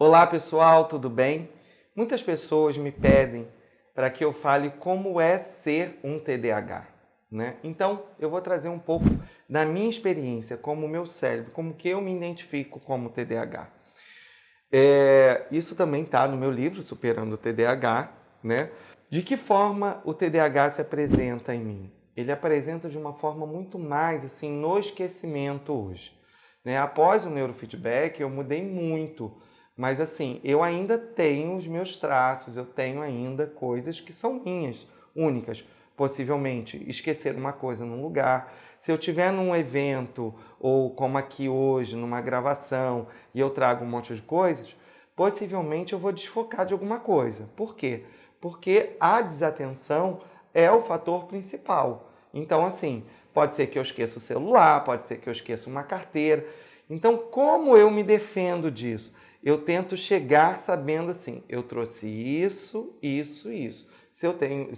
Olá pessoal, tudo bem? Muitas pessoas me pedem para que eu fale como é ser um TDAH, né? Então eu vou trazer um pouco da minha experiência, como o meu cérebro, como que eu me identifico como TDAH. Isso também está no meu livro, Superando o TDAH, né? De que forma o TDAH se apresenta em mim? Ele apresenta de uma forma muito mais assim no esquecimento hoje, né? Após o neurofeedback eu mudei muito, mas assim, eu ainda tenho os meus traços, eu tenho ainda coisas que são minhas, únicas. Possivelmente esquecer uma coisa num lugar. Se eu estiver num evento, ou como aqui hoje, numa gravação, e eu trago um monte de coisas, possivelmente eu vou desfocar de alguma coisa. Por quê? Porque a desatenção é o fator principal. Então, assim, pode ser que eu esqueça o celular, pode ser que eu esqueça uma carteira. Então, como eu me defendo disso? Eu tento chegar sabendo assim, eu trouxe isso, isso e isso. Se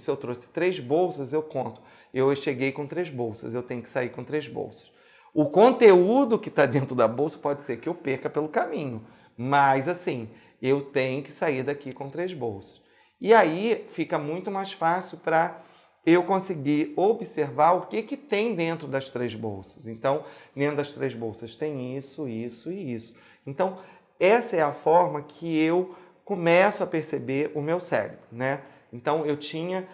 eu trouxe 3 bolsas, eu conto. Eu cheguei com 3 bolsas, eu tenho que sair com 3 bolsas. O conteúdo que está dentro da bolsa pode ser que eu perca pelo caminho, mas assim, eu tenho que sair daqui com 3 bolsas. E aí fica muito mais fácil para eu conseguir observar o que tem dentro das 3 bolsas. Então, dentro das 3 bolsas tem isso, isso e isso. Então, essa é a forma que eu começo a perceber o meu cérebro, né? Então, eu tinha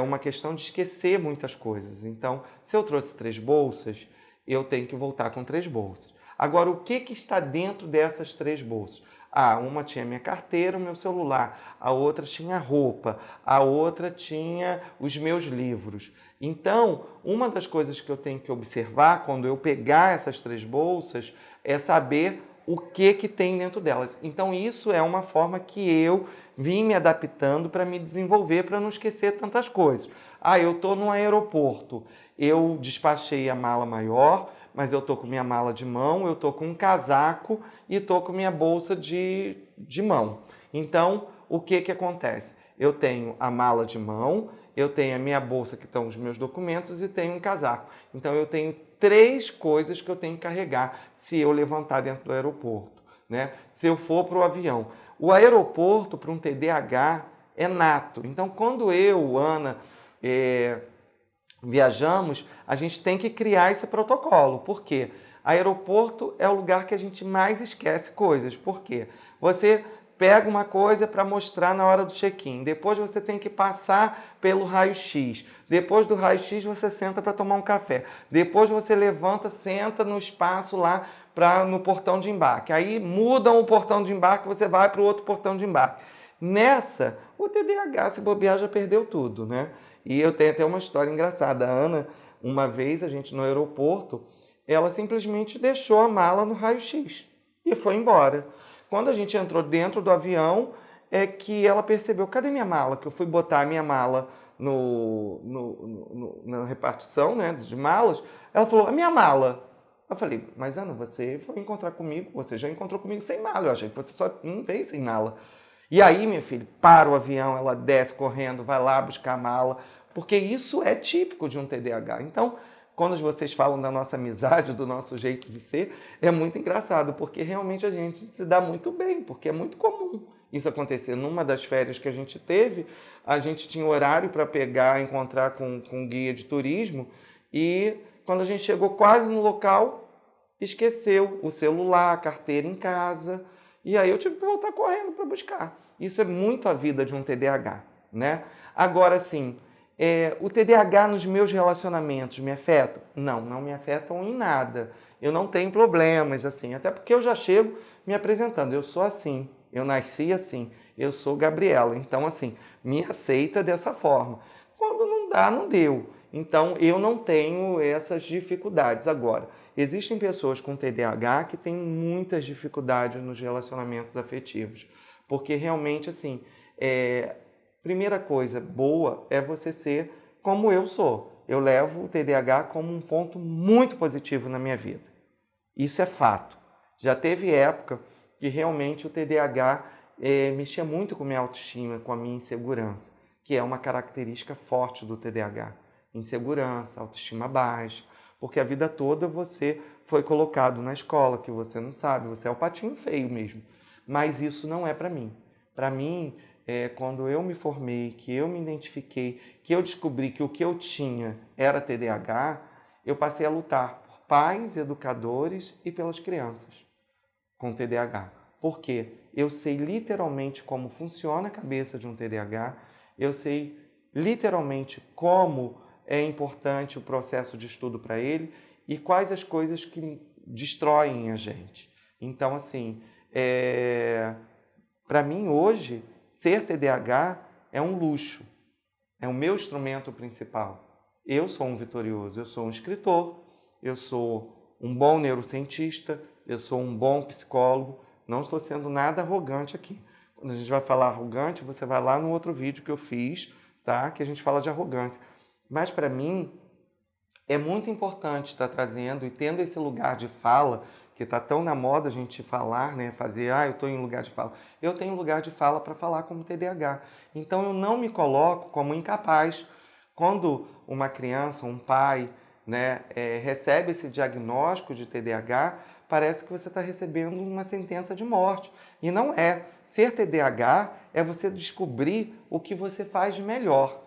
uma questão de esquecer muitas coisas. Então, se eu trouxe 3 bolsas, eu tenho que voltar com 3 bolsas. Agora, o que está dentro dessas 3 bolsas? Ah, uma tinha minha carteira, o meu celular, a outra tinha roupa, a outra tinha os meus livros. Então, uma das coisas que eu tenho que observar quando eu pegar essas 3 bolsas é saber o que tem dentro delas. Então, isso é uma forma que eu vim me adaptando para me desenvolver, para não esquecer tantas coisas. Ah, eu estou no aeroporto, eu despachei a mala maior, mas eu estou com minha mala de mão, eu estou com um casaco e estou com minha bolsa de mão. Então, o que acontece? Eu tenho a mala de mão, eu tenho a minha bolsa que estão os meus documentos e tenho um casaco. Então, eu tenho 3 coisas que eu tenho que carregar se eu levantar dentro do aeroporto, né? Se eu for para o avião. O aeroporto, para um TDAH, é nato. Então, quando eu, Ana, viajamos, a gente tem que criar esse protocolo. Por quê? Aeroporto é o lugar que a gente mais esquece coisas. Por quê? Você pega uma coisa para mostrar na hora do check-in, depois você tem que passar pelo raio-x, depois do raio-x você senta para tomar um café, depois você levanta, senta no espaço lá no portão de embarque, aí mudam o portão de embarque, você vai para o outro portão de embarque. Nessa, o TDAH, se bobear, já perdeu tudo, né? E eu tenho até uma história engraçada. A Ana, uma vez, a gente no aeroporto, ela simplesmente deixou a mala no raio-x e foi embora. Quando a gente entrou dentro do avião, é que ela percebeu, cadê minha mala? Que eu fui botar a minha mala na repartição, né, de malas. Ela falou, a minha mala. Eu falei, mas Ana, você foi encontrar comigo, você já encontrou comigo sem mala. Eu achei que você só não veio sem mala. E aí, minha filha, para o avião, ela desce correndo, vai lá buscar a mala, porque isso é típico de um TDAH. Então, quando vocês falam da nossa amizade, do nosso jeito de ser, é muito engraçado, porque realmente a gente se dá muito bem, porque é muito comum isso acontecer. Numa das férias que a gente teve, a gente tinha horário para pegar, encontrar com um guia de turismo, e quando a gente chegou quase no local, esqueceu o celular, a carteira em casa, e aí eu tive que voltar correndo para buscar. Isso é muito a vida de um TDAH, né? Agora, sim, o TDAH nos meus relacionamentos me afeta? Não, não me afetam em nada. Eu não tenho problemas, assim, até porque eu já chego me apresentando. Eu sou assim, eu nasci assim, eu sou Gabriela. Então, assim, me aceita dessa forma. Quando não dá, não deu. Então, eu não tenho essas dificuldades. Agora, existem pessoas com TDAH que têm muitas dificuldades nos relacionamentos afetivos. Porque realmente, assim, primeira coisa boa é você ser como eu sou. Eu levo o TDAH como um ponto muito positivo na minha vida. Isso é fato. Já teve época que realmente o TDAH mexia muito com a minha autoestima, com a minha insegurança, que é uma característica forte do TDAH. Insegurança, autoestima baixa, porque a vida toda você foi colocado na escola, que você não sabe, você é o patinho feio mesmo. mas isso não é para mim. Para mim, quando eu me formei, que eu me identifiquei, que eu descobri que o que eu tinha era TDAH, eu passei a lutar por pais, educadores e pelas crianças com TDAH. Por quê? Eu sei literalmente como funciona a cabeça de um TDAH, eu sei literalmente como é importante o processo de estudo para ele e quais as coisas que destroem a gente. Então, assim, para mim hoje, ser TDAH é um luxo, é o meu instrumento principal. Eu sou um vitorioso, eu sou um escritor, eu sou um bom neurocientista, eu sou um bom psicólogo, não estou sendo nada arrogante aqui. Quando a gente vai falar arrogante, você vai lá no outro vídeo que eu fiz, tá? Que a gente fala de arrogância. Mas para mim, é muito importante estar trazendo e tendo esse lugar de fala, que está tão na moda a gente falar, né? Fazer, eu estou em lugar de fala. Eu tenho lugar de fala para falar como TDAH. Então eu não me coloco como incapaz. Quando uma criança, um pai, né, recebe esse diagnóstico de TDAH, parece que você está recebendo uma sentença de morte. E não é. Ser TDAH é você descobrir o que você faz de melhor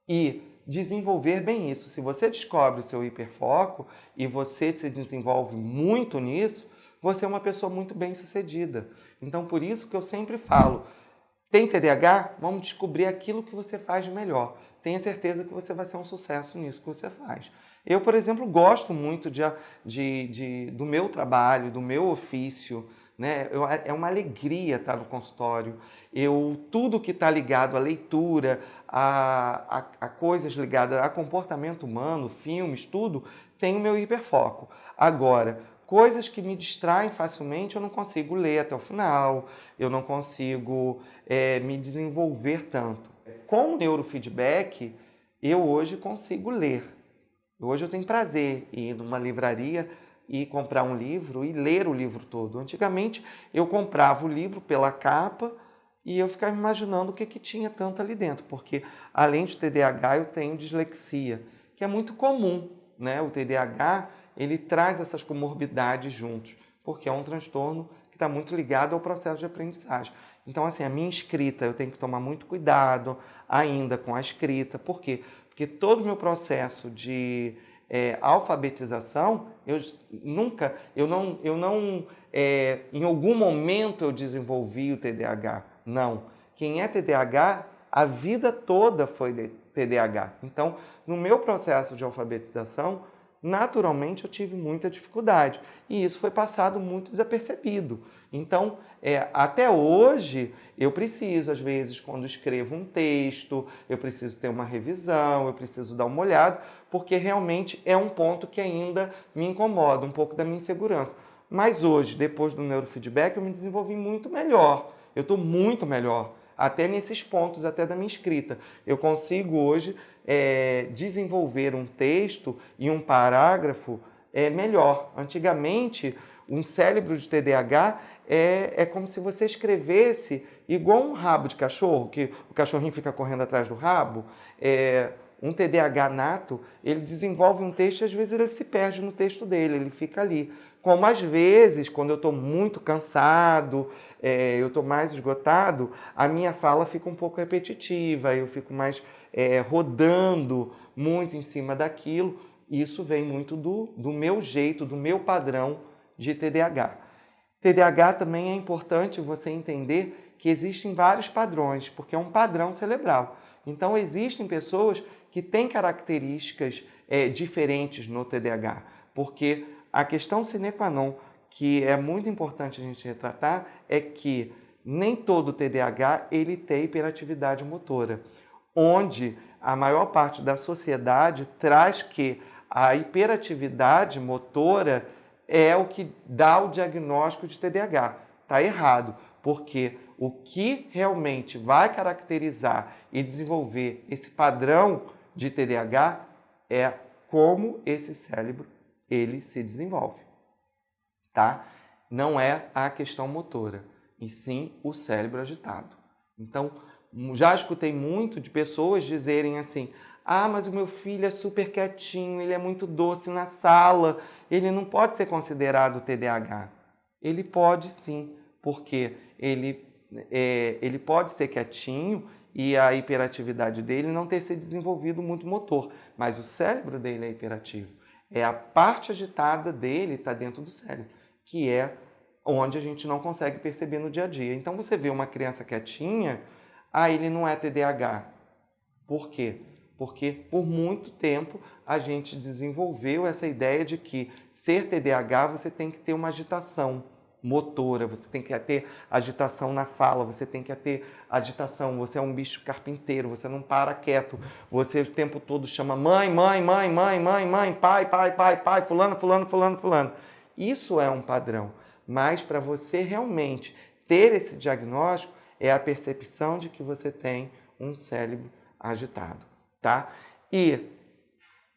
e desenvolver bem isso. Se você descobre o seu hiperfoco e você se desenvolve muito nisso, você é uma pessoa muito bem-sucedida. Então, por isso que eu sempre falo, tem TDAH? Vamos descobrir aquilo que você faz de melhor. Tenha certeza que você vai ser um sucesso nisso que você faz. Eu, por exemplo, gosto muito do meu trabalho, do meu ofício, né? É uma alegria estar no consultório. Tudo que está ligado à leitura, a coisas ligadas a comportamento humano, filmes, tudo, tem o meu hiperfoco. Agora, coisas que me distraem facilmente, eu não consigo ler até o final, eu não consigo me desenvolver tanto. Com o neurofeedback, eu hoje consigo ler. Hoje eu tenho prazer em ir numa livraria e comprar um livro e ler o livro todo. Antigamente eu comprava o livro pela capa e eu ficava imaginando o que tinha tanto ali dentro, porque além de TDAH eu tenho dislexia, que é muito comum, né? O TDAH ele traz essas comorbidades juntos, porque é um transtorno que está muito ligado ao processo de aprendizagem. Então, assim, a minha escrita, eu tenho que tomar muito cuidado ainda com a escrita. Por quê? Porque todo o meu processo de alfabetização, em algum momento eu desenvolvi o TDAH. Não. Quem é TDAH, a vida toda foi TDAH. Então, no meu processo de alfabetização, naturalmente eu tive muita dificuldade. E isso foi passado muito desapercebido. Então, até hoje, eu preciso, às vezes, quando escrevo um texto, eu preciso ter uma revisão, eu preciso dar uma olhada, porque realmente é um ponto que ainda me incomoda, um pouco da minha insegurança. Mas hoje, depois do neurofeedback, eu me desenvolvi muito melhor. Eu estou muito melhor, até nesses pontos, até da minha escrita. Eu consigo hoje desenvolver um texto e um parágrafo melhor. Antigamente, um cérebro de TDAH é como se você escrevesse igual um rabo de cachorro, que o cachorrinho fica correndo atrás do rabo. Um TDAH nato, ele desenvolve um texto e às vezes ele se perde no texto dele, ele fica ali. Como às vezes, quando eu estou muito cansado, eu estou mais esgotado, a minha fala fica um pouco repetitiva, eu fico mais rodando muito em cima daquilo. Isso vem muito do meu jeito, do meu padrão de TDAH. TDAH também é importante você entender que existem vários padrões, porque é um padrão cerebral. Então, existem pessoas que têm características diferentes no TDAH, porque a questão sine qua non, que é muito importante a gente retratar, é que nem todo TDAH ele tem hiperatividade motora, onde a maior parte da sociedade traz que a hiperatividade motora é o que dá o diagnóstico de TDAH. Está errado, porque o que realmente vai caracterizar e desenvolver esse padrão de TDAH é como esse cérebro ele se desenvolve, tá? Não é a questão motora, e sim o cérebro agitado. Então, já escutei muito de pessoas dizerem assim: mas o meu filho é super quietinho, ele é muito doce na sala, ele não pode ser considerado TDAH. Ele pode sim, porque ele pode ser quietinho e a hiperatividade dele não ter se desenvolvido muito motor, mas o cérebro dele é hiperativo. É a parte agitada dele está dentro do cérebro, que é onde a gente não consegue perceber no dia a dia. Então você vê uma criança quietinha, ele não é TDAH. Por quê? Porque por muito tempo a gente desenvolveu essa ideia de que ser TDAH você tem que ter uma agitação motora, você tem que ter agitação na fala, você tem que ter agitação, você é um bicho carpinteiro, você não para quieto, você o tempo todo chama mãe, mãe, mãe, mãe, mãe, mãe, pai, pai, pai, pai, fulano, fulano, fulano, fulano. Isso é um padrão, mas para você realmente ter esse diagnóstico é a percepção de que você tem um cérebro agitado, tá? E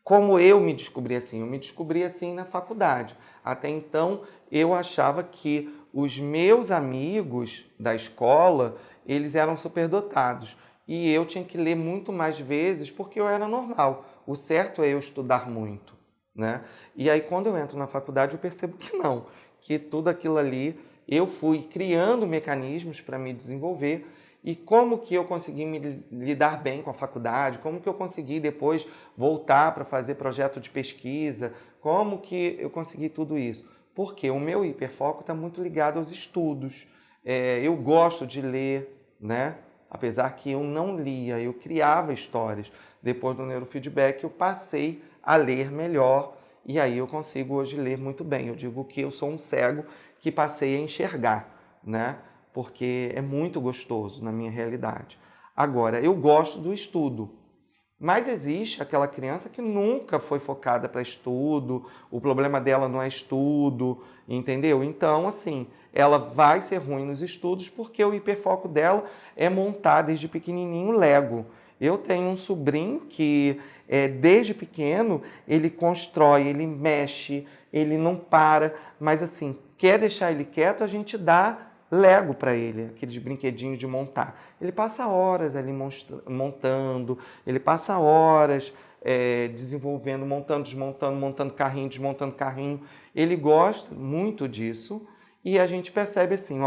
como eu me descobri assim? Eu me descobri assim na faculdade. Até então, eu achava que os meus amigos da escola, eles eram superdotados. E eu tinha que ler muito mais vezes porque eu era normal. O certo é eu estudar muito, né? E aí, quando eu entro na faculdade, eu percebo que não. Que tudo aquilo ali, eu fui criando mecanismos para me desenvolver. E como que eu consegui me lidar bem com a faculdade, como que eu consegui depois voltar para fazer projeto de pesquisa, como que eu consegui tudo isso? Porque o meu hiperfoco está muito ligado aos estudos. Eu gosto de ler, né? Apesar que eu não lia, eu criava histórias. Depois do neurofeedback eu passei a ler melhor e aí eu consigo hoje ler muito bem. Eu digo que eu sou um cego que passei a enxergar, né? Porque é muito gostoso na minha realidade. Agora, eu gosto do estudo, mas existe aquela criança que nunca foi focada para estudo, o problema dela não é estudo, entendeu? Então, assim, ela vai ser ruim nos estudos porque o hiperfoco dela é montar desde pequenininho Lego. Eu tenho um sobrinho que, desde pequeno, ele constrói, ele mexe, ele não para, mas assim, quer deixar ele quieto, a gente dá Lego para ele, aqueles brinquedinhos de montar. Ele passa horas ali montando, ele passa horas desenvolvendo, montando, desmontando, montando carrinho, desmontando carrinho. Ele gosta muito disso e a gente percebe assim,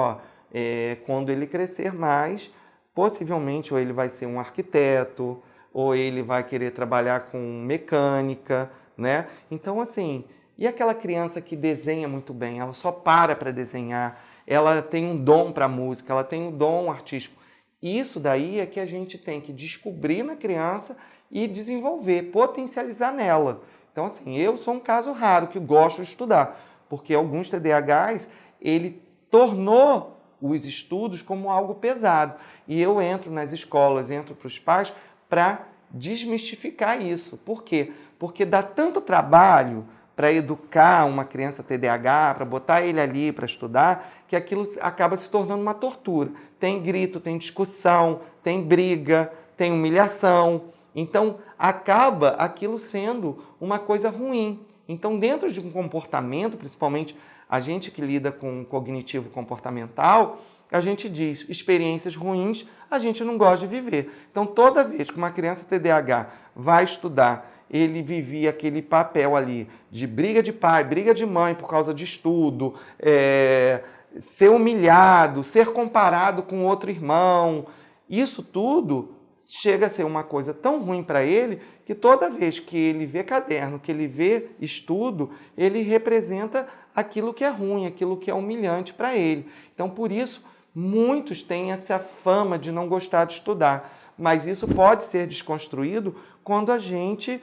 quando ele crescer mais, possivelmente ou ele vai ser um arquiteto, ou ele vai querer trabalhar com mecânica, né? Então, assim, e aquela criança que desenha muito bem, ela só para desenhar, ela tem um dom para música, ela tem um dom artístico. Isso daí é que a gente tem que descobrir na criança e desenvolver, potencializar nela. Então, assim, eu sou um caso raro que gosto de estudar, porque alguns TDAHs, ele tornou os estudos como algo pesado. E eu entro nas escolas, entro para os pais para desmistificar isso. Por quê? Porque dá tanto trabalho para educar uma criança TDAH, para botar ele ali para estudar, que aquilo acaba se tornando uma tortura. Tem grito, tem discussão, tem briga, tem humilhação. Então, acaba aquilo sendo uma coisa ruim. Então, dentro de um comportamento, principalmente a gente que lida com cognitivo comportamental, a gente diz experiências ruins a gente não gosta de viver. Então, toda vez que uma criança TDAH vai estudar, ele vivia aquele papel ali de briga de pai, briga de mãe por causa de estudo, ser humilhado, ser comparado com outro irmão. Isso tudo chega a ser uma coisa tão ruim para ele que toda vez que ele vê caderno, que ele vê estudo, ele representa aquilo que é ruim, aquilo que é humilhante para ele. Então, por isso, muitos têm essa fama de não gostar de estudar. Mas isso pode ser desconstruído quando a gente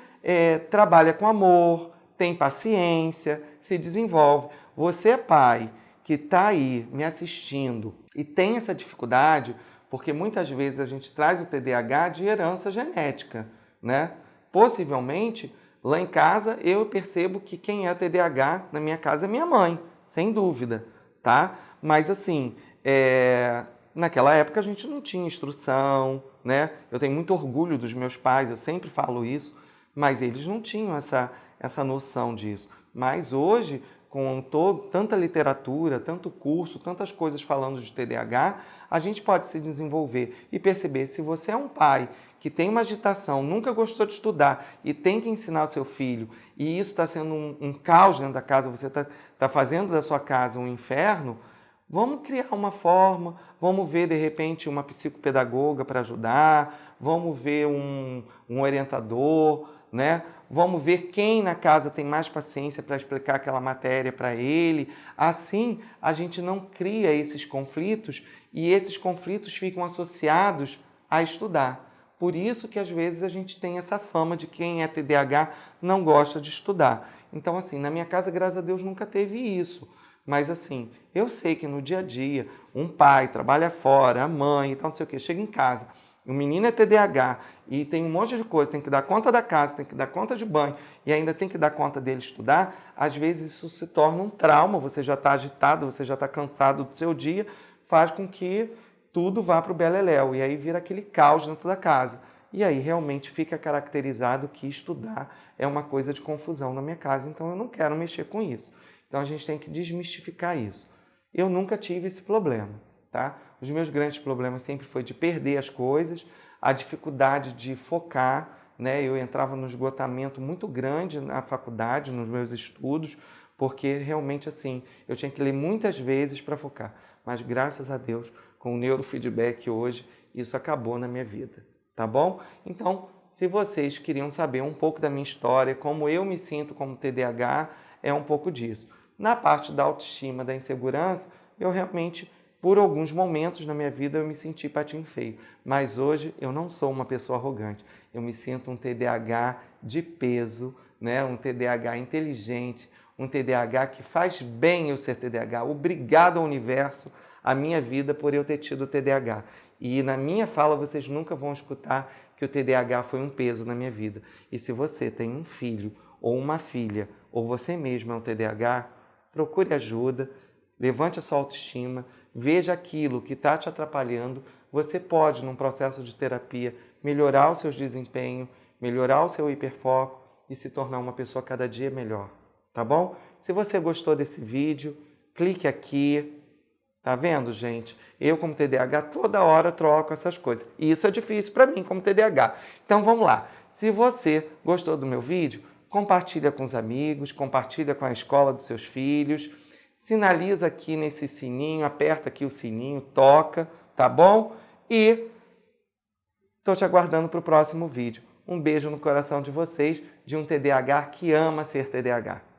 trabalha com amor, tem paciência, se desenvolve. Você é pai que está aí me assistindo e tem essa dificuldade, porque muitas vezes a gente traz o TDAH de herança genética, né? Possivelmente, lá em casa, eu percebo que quem é TDAH na minha casa é minha mãe, sem dúvida, tá? Mas assim, naquela época a gente não tinha instrução, né? Eu tenho muito orgulho dos meus pais, eu sempre falo isso, mas eles não tinham essa noção disso. Mas hoje, com tanta literatura, tanto curso, tantas coisas falando de TDAH, a gente pode se desenvolver e perceber se você é um pai que tem uma agitação, nunca gostou de estudar e tem que ensinar o seu filho, e isso está sendo um caos dentro da casa, você está fazendo da sua casa um inferno, Vamos criar uma forma, vamos ver de repente uma psicopedagoga para ajudar, vamos ver um orientador, né? Vamos ver quem na casa tem mais paciência para explicar aquela matéria para ele. Assim, a gente não cria esses conflitos e esses conflitos ficam associados a estudar. Por isso que às vezes a gente tem essa fama de quem é TDAH não gosta de estudar. Então, assim, na minha casa, graças a Deus, nunca teve isso. Mas, assim, eu sei que no dia a dia, um pai trabalha fora, a mãe e tal, não sei o quê, chega em casa, o menino é TDAH e tem um monte de coisa, tem que dar conta da casa, tem que dar conta de banho e ainda tem que dar conta dele estudar, às vezes isso se torna um trauma, você já está agitado, você já está cansado do seu dia, faz com que tudo vá para o beleléu e aí vira aquele caos dentro da casa. E aí realmente fica caracterizado que estudar é uma coisa de confusão na minha casa, então eu não quero mexer com isso. Então a gente tem que desmistificar isso. Eu nunca tive esse problema, tá? Os meus grandes problemas sempre foi de perder as coisas, a dificuldade de focar, né? Eu entrava num esgotamento muito grande na faculdade, nos meus estudos, porque realmente assim, eu tinha que ler muitas vezes para focar. Mas graças a Deus, com o neurofeedback hoje, isso acabou na minha vida, tá bom? Então, se vocês queriam saber um pouco da minha história, como eu me sinto como TDAH, é um pouco disso. Na parte da autoestima, da insegurança, eu realmente, por alguns momentos na minha vida, eu me senti patinho feio. Mas hoje eu não sou uma pessoa arrogante. Eu me sinto um TDAH de peso, né? Um TDAH inteligente, um TDAH que faz bem eu ser TDAH. Obrigado ao universo, à minha vida, por eu ter tido TDAH. E na minha fala vocês nunca vão escutar que o TDAH foi um peso na minha vida. E se você tem um filho ou uma filha, ou você mesmo é um TDAH, procure ajuda, levante a sua autoestima, veja aquilo que está te atrapalhando. Você pode, num processo de terapia, melhorar o seu desempenho, melhorar o seu hiperfoco e se tornar uma pessoa cada dia melhor, tá bom? Se você gostou desse vídeo, clique aqui. Tá vendo, gente? Eu, como TDAH, toda hora troco essas coisas. E isso é difícil para mim, como TDAH. Então, vamos lá. Se você gostou do meu vídeo, compartilha com os amigos, compartilha com a escola dos seus filhos, sinaliza aqui nesse sininho, aperta aqui o sininho, toca, tá bom? E estou te aguardando para o próximo vídeo. Um beijo no coração de vocês, de um TDAH que ama ser TDAH.